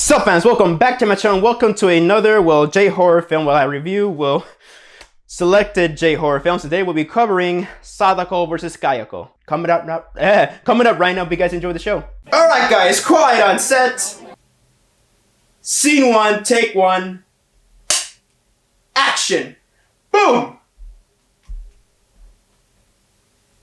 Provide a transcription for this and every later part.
Sup fans, welcome back to my channel. Welcome to another, J-horror film I review, selected J-horror films. Today we'll be covering Sadako versus Kayako. Coming up right now. Hope you guys enjoy the show. Alright guys, quiet on set. Scene 1, take 1. Action. Boom!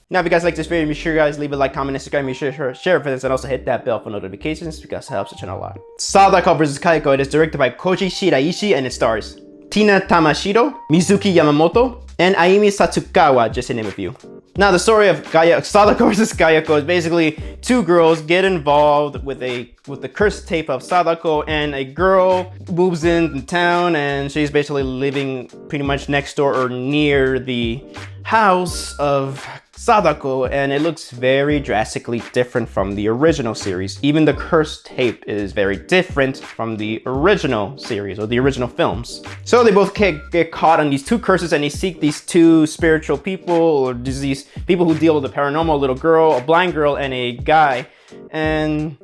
Now, if you guys like this video, be sure you guys leave a like, comment, and subscribe. Be sure to share for this, and also hit that bell for notifications because it helps the channel a lot. Sadako vs. Kayako. It is directed by Koji Shiraishi and it stars Tina Tamashiro, Mizuki Yamamoto, and Ayumi Satsukawa, just to name a few. Now, the story of Sadako vs. Kayako is basically two girls get involved with the cursed tape of Sadako, and a girl moves in town, and she's basically living pretty much next door or near the house of Sadako, and it looks very drastically different from the original series. Even the cursed tape is very different from the original series or the original films. So they both get caught on these two curses, and they seek these two spiritual people, or these people who deal with the paranormal, a little girl, a blind girl, and a guy. And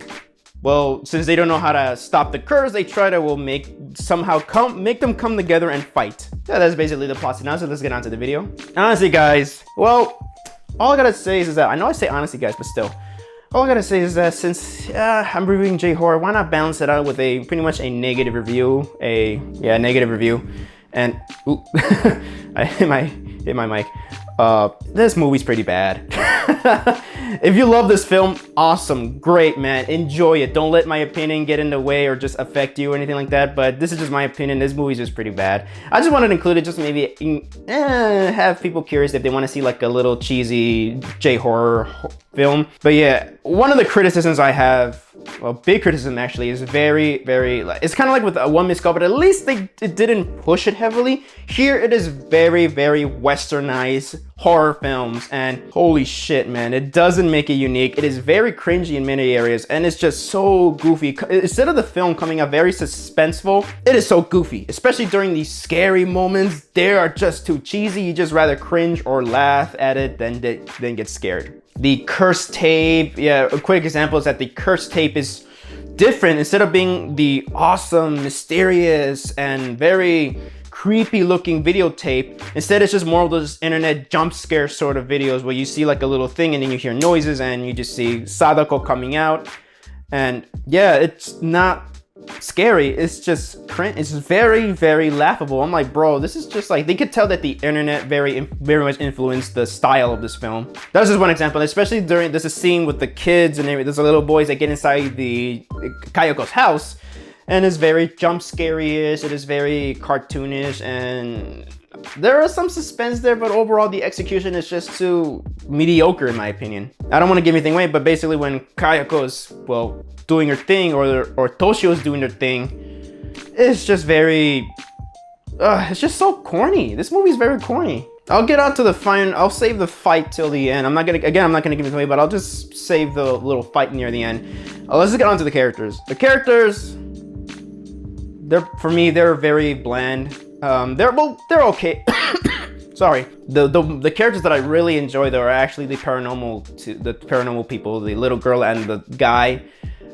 well, since they don't know how to stop the curse, they try to make them come together and fight. Yeah, that's basically the plot synopsis. Let's get on to the video. Honestly, guys, all I gotta say is that, I know I say honestly guys, but still, all I gotta say is that since I'm reviewing J-horror, why not balance it out with pretty much a negative review, negative review. And ooh, I hit my mic. This movie's pretty bad. If you love this film, awesome, great, man, enjoy it. Don't let my opinion get in the way or just affect you or anything like that, but this is just my opinion. This movie's just pretty bad. I just wanted to include it, just maybe have people curious if they want to see like a little cheesy J-horror film. But yeah, one of the criticisms I have, well, big criticism actually, is very, it's kind of like with a One Miss Call, but at least it didn't push it heavily. Here it is very, very westernized horror films, and holy shit, man, it doesn't make it unique. It is very cringy in many areas, and it's just so goofy. Instead of the film coming out very suspenseful, it is so goofy, especially during these scary moments. They are just too cheesy. You just rather cringe or laugh at it than get scared. The cursed tape, yeah, a quick example is that the cursed tape is different. Instead of being the awesome, mysterious, and very creepy looking videotape, instead it's just more of those internet jump scare sort of videos where you see like a little thing and then you hear noises and you just see Sadako coming out. And yeah, it's not scary, it's just cringe. It's very, very laughable. I'm like, bro, this is just like, they could tell that the internet very much influenced the style of this film. That's just one example, especially there's a scene with the kids and there's a little boys that get inside the Kayako's house, and it's very jump scary-ish, it is very cartoonish, and there is some suspense there, but overall the execution is just too mediocre in my opinion. I don't want to give anything away, but basically when Kayako is, well, doing her thing, or Toshio is doing her thing, it's just very, it's just so corny. This movie is very corny. I'll get out to the fight. I'll save the fight till the end. I'm not gonna give it away, but I'll just save the little fight near the end. Let's just get on to the characters. The characters, for me, they're very bland. They're okay. Sorry. The characters that I really enjoy, though, are actually the paranormal people, the little girl and the guy.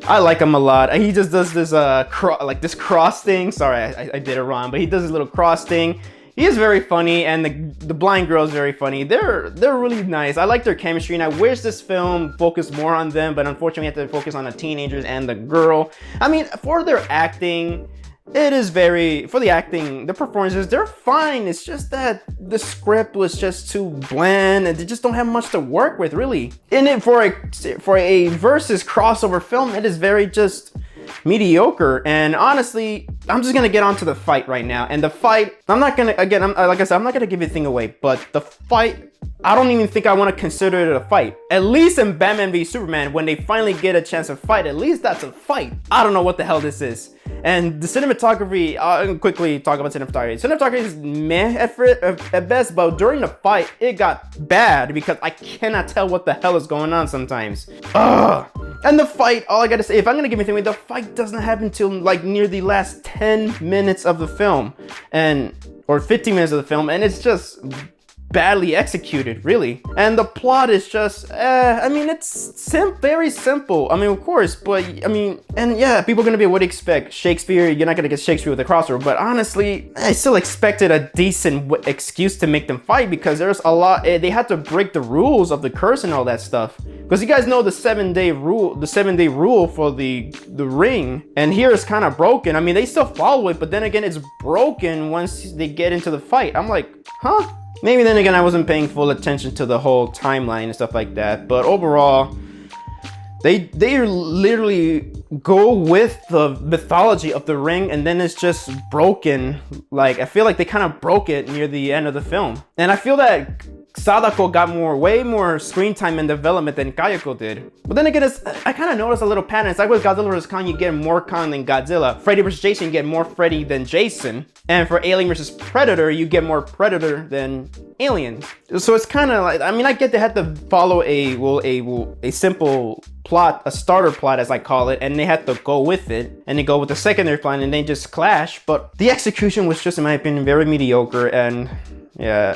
I like him a lot. He just does this this cross thing. Sorry, I did it wrong, but he does this little cross thing. He is very funny, and the blind girl is very funny. They're really nice. I like their chemistry, and I wish this film focused more on them, but unfortunately, we have to focus on the teenagers and the girl. I mean, for their acting, it is for the acting, the performances, they're fine. It's just that the script was just too bland, and they just don't have much to work with, really. For a versus crossover film, it is very just mediocre. And honestly, I'm just gonna get onto the fight right now. And the fight, like I said, I'm not gonna give anything away, but the fight, I don't even think I want to consider it a fight. At least in Batman v Superman, when they finally get a chance to fight, at least that's a fight. I don't know what the hell this is. And the cinematography, I'll quickly talk about cinematography. Cinematography is meh at best, but during the fight, it got bad because I cannot tell what the hell is going on sometimes. Ugh. And the fight, all I gotta say, if I'm gonna give anything away, the fight doesn't happen till like near the last 10 minutes of the film, or 15 minutes of the film, and it's just badly executed, really. And the plot is just, I mean, it's very simple. I mean, of course, but I mean, and yeah, people are gonna be, what do you expect? Shakespeare, you're not gonna get Shakespeare with a crossover, but honestly, I still expected a decent excuse to make them fight, because there's a lot, they had to break the rules of the curse and all that stuff. Because you guys know the 7-day rule for the ring, and here it's kind of broken. I mean, they still follow it, but then again, it's broken once they get into the fight. I'm like, huh? Maybe then again, I wasn't paying full attention to the whole timeline and stuff like that. But overall, they literally go with the mythology of the ring, and then it's just broken. Like, I feel like they kind of broke it near the end of the film. And I feel that Sadako got way more screen time and development than Kayako did. But then again, I kind of noticed a little pattern. It's like with Godzilla vs. Kong, you get more Kong than Godzilla. Freddy vs. Jason, you get more Freddy than Jason. And for Alien vs. Predator, you get more Predator than Alien. So it's kind of like, I mean, I get they had to follow a simple plot, a starter plot as I call it, and they had to go with it, and they go with the secondary plot, and they just clash. But the execution was just, in my opinion, very mediocre, and yeah.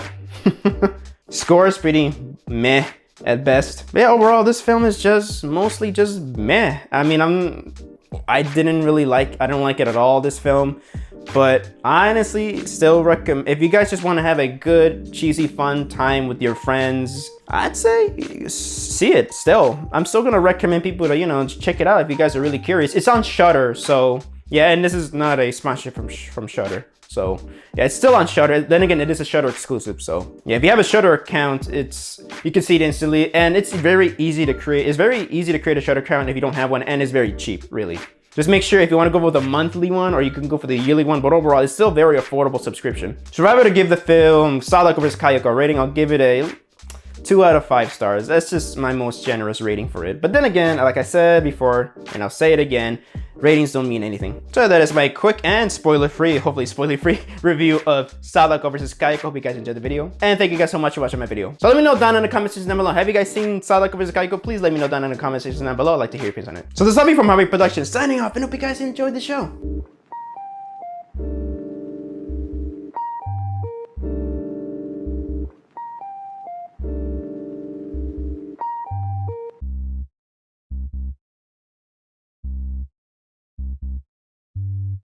Score is pretty meh at best. But yeah, overall, this film is just mostly just meh. I mean, I don't like it at all, this film. But I honestly still recommend, if you guys just want to have a good, cheesy, fun time with your friends, I'd say see it still. I'm still going to recommend people to, you know, check it out if you guys are really curious. It's on Shudder, so yeah, and this is not a sponsorship from Shudder. So yeah, it's still on Shudder. Then again, it is a Shudder exclusive. So yeah, if you have a Shudder account, you can see it instantly, and it's very easy to create. It's very easy to create a Shudder account if you don't have one, and it's very cheap, really. Just make sure if you want to go with a monthly one, or you can go for the yearly one, but overall, it's still a very affordable subscription. So if I were to give the film Sadako vs. Kayako rating, I'll give it a 2 out of 5 stars. That's just my most generous rating for it. But then again, like I said before, and I'll say it again, ratings don't mean anything. So that is my quick and spoiler-free, hopefully spoiler-free review of Sadako vs. Kayako. Hope you guys enjoyed the video. And thank you guys so much for watching my video. So let me know down in the comment section down below. Have you guys seen Sadako vs. Kayako? Please let me know down in the comment section down below. I'd like to hear your opinions on it. So this is Bobby from Hobby Productions signing off, and hope you guys enjoyed the show.